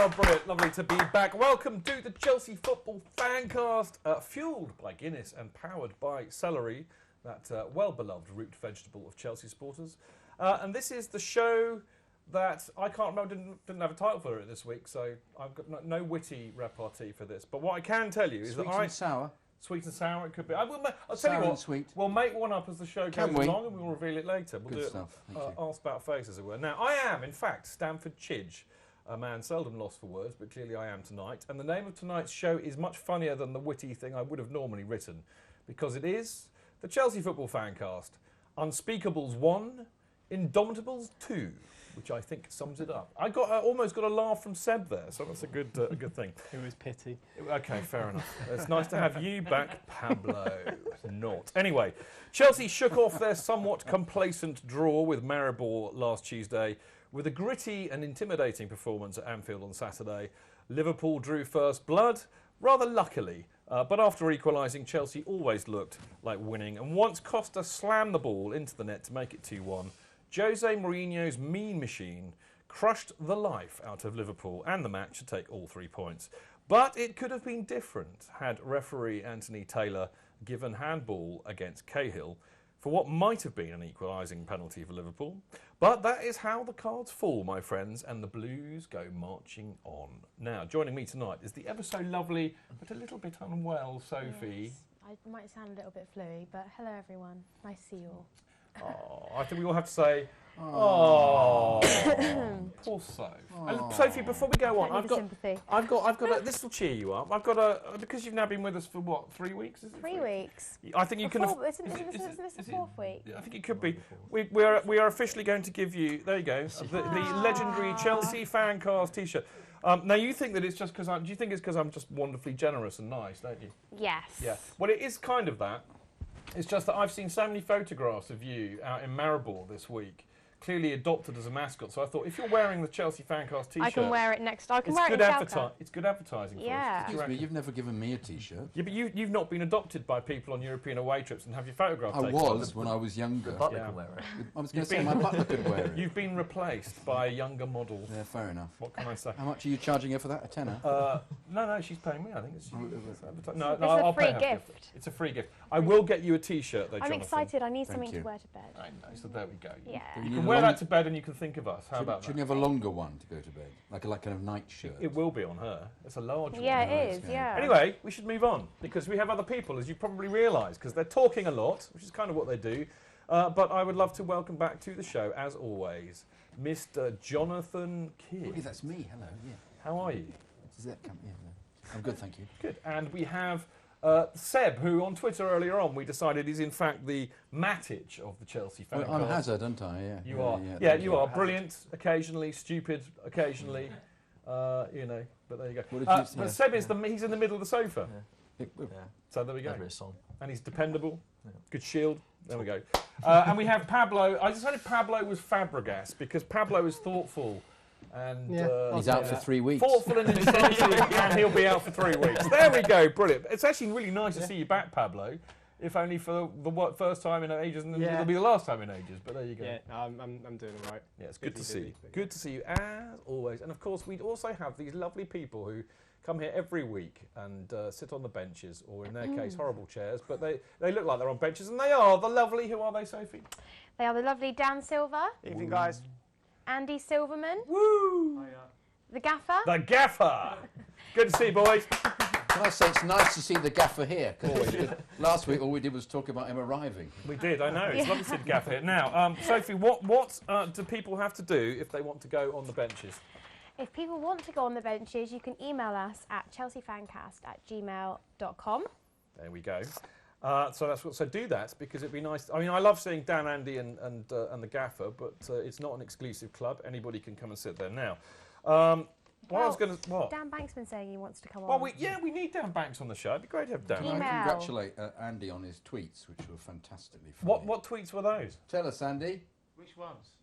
Oh, brilliant. Lovely to be back. Welcome to the Chelsea Football Fancast, fueled by Guinness and powered by celery, that well-beloved root vegetable of Chelsea supporters. And this is the show that I can't remember, didn't have a title for it this week, so I've got no witty repartee for this. But what I can tell you is Sweet and sour. Sweet and sour, it could be. I'll tell Sour you what, and sweet. we'll make one up as the show goes along and we'll reveal it later. We'll Good do stuff. it arse about face, as it were. Now, I am, in fact, Stamford Chidge, a man seldom lost for words, but clearly I am tonight. And the name of tonight's show is much funnier than the witty thing I would have normally written, because it is the Chelsea Football Fancast, Unspeakables 1, Indomitables 2, which I think sums it up. I almost got a laugh from Seb there, so that's a good thing. It was pity. Okay, fair enough. It's nice to have you back, Pablo. Not. Anyway, Chelsea shook off their somewhat complacent draw with Maribor last Tuesday with a gritty and intimidating performance at Anfield on Saturday. Liverpool drew first blood, rather luckily, but after equalising, Chelsea always looked like winning. And once Costa slammed the ball into the net to make it 2-1, Jose Mourinho's mean machine crushed the life out of Liverpool and the match to take all 3 points. But it could have been different had referee Anthony Taylor given handball against Cahill for what might have been an equalising penalty for Liverpool. But that is how the cards fall, my friends, and the Blues go marching on. Now, joining me tonight is the ever so lovely, but a little bit unwell, Sophie. Yes. I might sound a little bit fluey, but hello everyone. Nice to see you all. Oh, I think we all have to say, oh, poor Soph. And Sophie, before we go on, I've got this will cheer you up. Because you've now been with us for what, 3 weeks? Is it 3 weeks. I think you can. Isn't this the fourth week? I think it could be. We are officially going to give you. There you go. The legendary Chelsea Fancast T-shirt. Now you think that it's just because do you think it's because I'm just wonderfully generous and nice, don't you? Yes. Yeah. Well, it is kind of that. It's just that I've seen so many photographs of you out in Maribor this week, clearly adopted as a mascot. So I thought, if you're wearing the Chelsea Fancast T-shirt, I can wear it next. I can wear it in It's good advertising for us. Excuse me, you've never given me a T-shirt. Yeah, but you've not been adopted by people on European away trips and have your photograph taken. I was when I was younger. Butler can wear it. I was going to say my butler could wear it. You've been replaced by a younger model. Yeah, fair enough. What can I say? How much are you charging her for that? A tenner? No, she's paying me. I think it's a free gift. It's a free gift. I will get you a T-shirt though, Jonathan. I'm excited. I need something to wear to bed. I know. So there we go. Yeah. You can wear that to bed and you can think of us. How about that? Shouldn't you have a longer one to go to bed? Like a kind of night shirt? It will be on her. It's a large one. Yeah, it is, yeah. Anyway, we should move on because we have other people, as you probably realise, because they're talking a lot, which is kind of what they do. But I would love to welcome back to the show, as always, Mr. Jonathan Kidd. Oh, that's me. Hello. Yeah. How are you? Does that come? Yeah. I'm good, thank you. Good. And we have Seb, who on Twitter earlier on we decided is in fact the Matic of the Chelsea Fancast. Well, I'm Hazard, aren't I? Yeah. You are. Yeah, you are. Brilliant, occasionally, stupid, occasionally. But there you go. But Seb is he's in the middle of the sofa. Yeah. So there we go. Song. And he's dependable. Yeah. Good shield. There we go. And we have Pablo. I decided Pablo was Fabregas because Pablo is thoughtful. And he's out for 3 weeks. Thoughtful and incisive, and he'll be out for 3 weeks. There we go, brilliant. It's actually really nice to see you back, Pablo. If only for the first time in ages, and it'll be the last time in ages. But there you go. Yeah, I'm doing all right. Yeah, it's good to see you. Good to see you as always. And of course, we also have these lovely people who come here every week and sit on the benches, or in their case, horrible chairs. But they look like they're on benches, and they are the lovely. Who are they, Sophie? They are the lovely Dan Silver. Evening, guys. Andy Silverman. Woo! The Gaffer. The Gaffer. Good to see you, boys. Can I say it's nice to see the Gaffer here? Last week all we did was talk about him arriving. We did, I know. It's lovely to see the Gaffer here. Now, Sophie, what do people have to do if they want to go on the benches? If people want to go on the benches, you can email us at chelseafancast@gmail.com. There we go. So do that because it'd be nice. I mean, I love seeing Dan, Andy, and the Gaffer, but it's not an exclusive club. Anybody can come and sit there now. I was going to Dan Banksman's saying he wants to come on. Well, we need Dan Banks on the show. It'd be great to have Dan. Can I congratulate Andy on his tweets, which were fantastically funny. What tweets were those? Tell us, Andy. Which ones?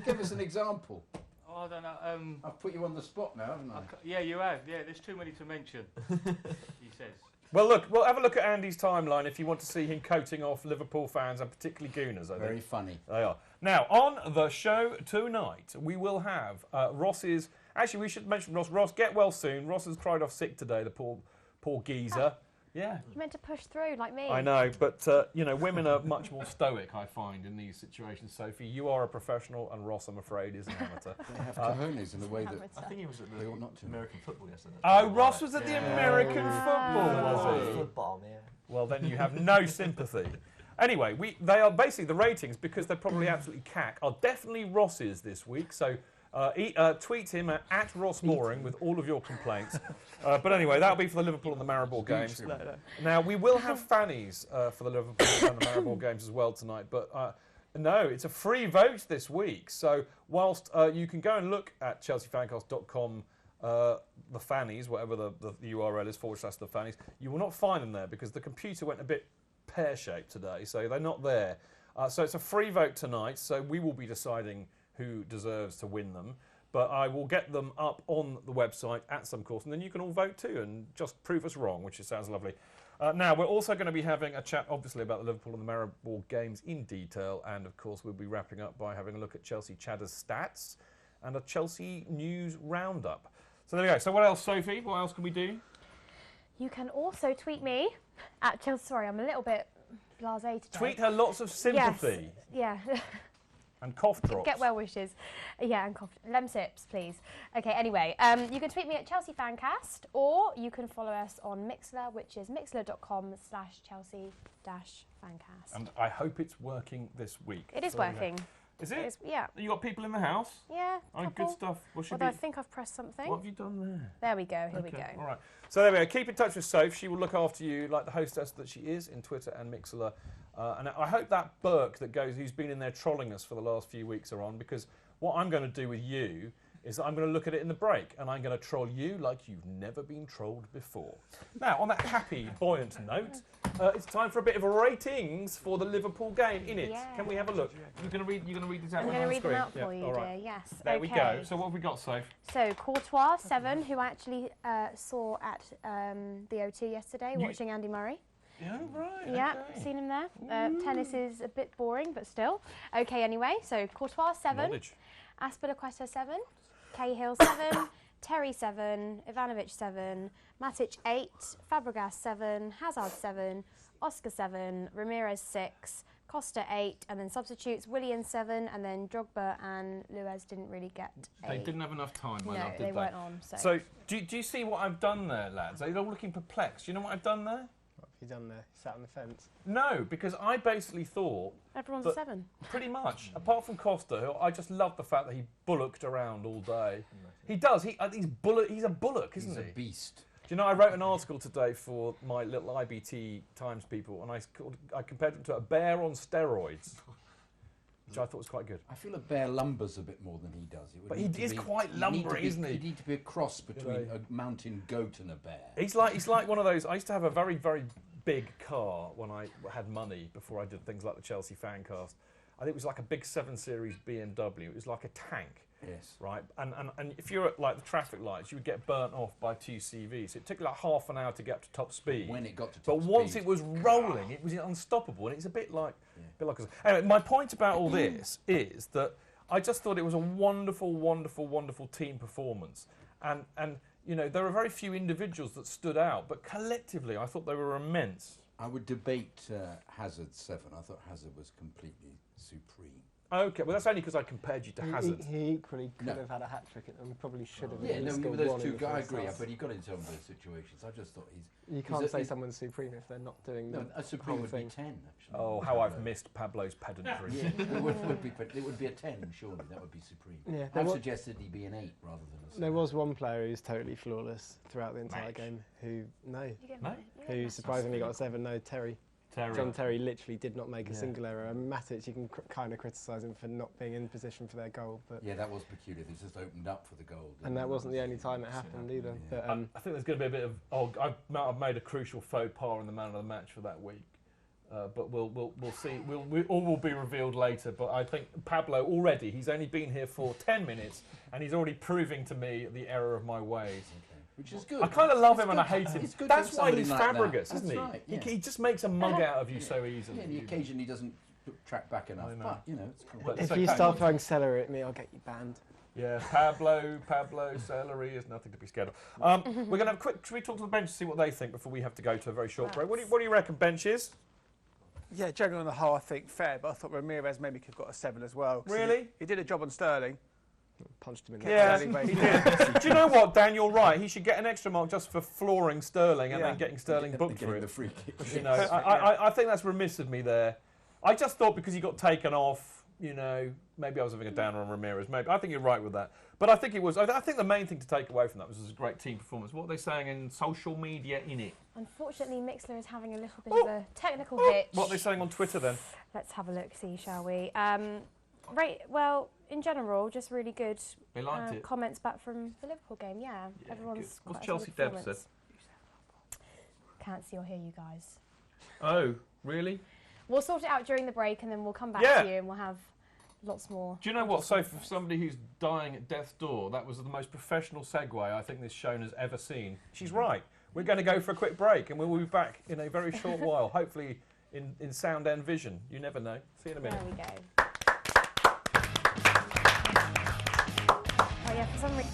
Give us an example. Oh, I don't know. I've put you on the spot now, haven't I? Yeah, you have. Yeah, there's too many to mention. He says. Well, look, we'll have a look at Andy's timeline if you want to see him coating off Liverpool fans and particularly Gooners. I think. Very funny. They are. Now, on the show tonight, we will have Ross's Actually, we should mention Ross. Ross, get well soon. Ross has cried off sick today, the poor geezer. Yeah. You meant to push through like me. I know, but, women are much more stoic, I find, in these situations. Sophie, you are a professional, and Ross, I'm afraid, is an amateur. They have cojones in the way that I think he was at they the ought not to. American football yesterday. Oh, Ross was at the American football, was he? Football, yeah. Well, then you have no sympathy. Anyway, they are basically the ratings, because they're probably absolutely cack, are definitely Ross's this week. So tweet him at Ross Mooring with all of your complaints. But anyway, that'll be for the Liverpool and the Maribor games. Now, we will have fannies for the Liverpool and the Maribor games as well tonight. But no, it's a free vote this week. So whilst you can go and look at chelseafancast.com, the fannies, whatever the URL is, /the fannies, you will not find them there because the computer went a bit pear-shaped today, so they're not there. So it's a free vote tonight, so we will be deciding who deserves to win them. But I will get them up on the website at some course, and then you can all vote too and just prove us wrong, which sounds lovely. Now, we're also going to be having a chat, obviously, about the Liverpool and the Maribor games in detail, and of course we'll be wrapping up by having a look at Chelsea Chadder's stats and a Chelsea news roundup. So there we go. So what else, Sophie? What else can we do? You can also tweet me at Chelsea. Sorry, I'm a little bit blasé today. Tweet her lots of sympathy. Yes. Yeah. And cough drops. Get well wishes. Yeah, and cough. Lemsips, please. Okay, anyway, you can tweet me at Chelsea FanCast, or you can follow us on Mixler, which is mixler.com/Chelsea-FanCast. And I hope it's working this week. It is So, working. Is it? Yeah. You got people in the house? Yeah. Oh, good couple. stuff. What should Although I be? think I've pressed something. What have you done there? There we go. Here we Okay, go. all right. So there we go. Keep in touch with Soph. She will look after you like the hostess that she is in Twitter and Mixler. And I hope that Burke who's been in there trolling us for the last few weeks are on, because what I'm going to do with you is that I'm going to look at it in the break and I'm going to troll you like you've never been trolled before. Now, on that happy, buoyant note, it's time for a bit of ratings for the Liverpool game, innit? Yeah. Can we have a look? You're going to read this out I'm on going to the read screen? them out for you, all right. dear. Yes. There okay. we go. So what have we got, Soph? So Courtois, 7, who I actually saw at the O2 yesterday, watching Andy Murray. Yeah, right. Yeah, okay. seen him there. Tennis is a bit boring, but still. Okay, anyway, so Courtois, 7. Knowledge. Aspilicueta, 7. Cahill, 7. Terry, 7. Ivanovic, 7. Matic, 8. Fabregas, 7. Hazard, 7. Oscar, 7. Ramirez, 6. Costa, 8. And then substitutes, Willian, 7. And then Drogba and Luez didn't really get They didn't have enough time, my No, love, did they weren't on. So do you see what I've done there, lads? Are you all looking perplexed? Do you know what I've done there? What have you done there? Sat on the fence. No, because I basically thought, Everyone's But- a 7. pretty much, apart from Costa, who I just love the fact that he bullocked around all day. He does. He's a bullock, isn't He's he? a beast. Do you know, I wrote an article today for my little IBT Times people, and I compared him to a bear on steroids, which I thought was quite good. I feel a bear lumbers a bit more than he does. It would But he need to is be- quite he'd need to lumbery, be- isn't he? He'd need to be a cross between know. a mountain goat and a bear. He's like one of those. I used to have a very, very big car when I had money before I did things like the Chelsea Fancast. I think it was like a big 7 Series BMW. It was like a tank. Yes. Right, and if you're at like the traffic lights, you would get burnt off by 2 CVs. So it took like half an hour to get up to top speed. When it got to top But once speed, it was rolling, it was unstoppable, and it's a bit like. Anyway, my point about all this is that I just thought it was a wonderful, wonderful, wonderful team performance, and you know there were very few individuals that stood out, but collectively I thought they were immense. I would debate Hazard's 7. I thought Hazard was completely supreme. Okay, well that's only because I compared you to Hazard. He equally could No. have had a hat-trick and probably should have. Yeah, He no, scored those one in two the guys, I first agree, half. but he got into some of those situations. I just thought You can't a- say he's- someone's supreme if they're not doing No, the a supreme whole would thing. be 10, actually. Oh, how I've missed Pablo's pedantry. Yeah, it would be a 10, surely. That would be supreme. Yeah, there I've wa- suggested he be an 8 rather than a 7. There was one player who's totally flawless throughout the entire Mate. game who No? who surprisingly got a 7. No, Terry. Terry. John Terry literally did not make a Yeah. single error. And Matic, you can kind of criticise him for not being in position for their goal, but Yeah, that was peculiar. They just opened up for the goal. didn't and that they? wasn't the only time it happened either. Yeah. But I think there's going to be a bit of. Oh, I've made a crucial faux pas in the man of the match for that week, but we'll see. All will be revealed later. But I think Pablo already. He's only been here for 10 minutes, and he's already proving to me the error of my ways. Okay. Which is good. I kind of love It's him and I good. hate him. It's good to That's have why somebody he's like that. Fabregas, isn't That's he? right, yeah. He just makes a mug out of you so easily. Yeah, and occasionally he doesn't track back enough, I know. but, you know, it's cool. But if it's you okay. start throwing celery at me, I'll get you banned. Yeah, Pablo, celery is nothing to be scared of. We're going to have a quick, should we talk to the bench to see what they think before we have to go to a very short break? What do you reckon, benches? Yeah, generally on the whole, I think fair, but I thought Ramirez maybe could have got a 7 as well. Really? He did a job on Sterling. Punched him in the Yeah, face. he did. Do you know what, Dan? You're right. He should get an extra mark just for flooring Sterling and then getting Sterling booked for it. The free kick. You know, I think that's remiss of me there. I just thought because he got taken off, you know, maybe I was having a downer on Ramirez. Maybe I think you're right with that. But I think it was. I think the main thing to take away from that was a great team performance. What are they saying in social media in it? Unfortunately, Mixler is having a little bit of a technical hitch. What are they saying on Twitter then? Let's have a look, see, shall we? Well, in general, just really good They liked it. comments back from the Liverpool game. Yeah, everyone's. What's quite Chelsea solid Deb said? performance. Can't see or hear you guys. Oh, really? We'll sort it out during the break, and then we'll come back to you, and we'll have lots more. Do you know what? So for somebody who's dying at death's door, that was the most professional segue I think this show has ever seen. She's right. We're going to go for a quick break, and we'll be back in a very short while, hopefully in sound and vision. You never know. See you in a minute. There we go. Oh yeah, for some reason.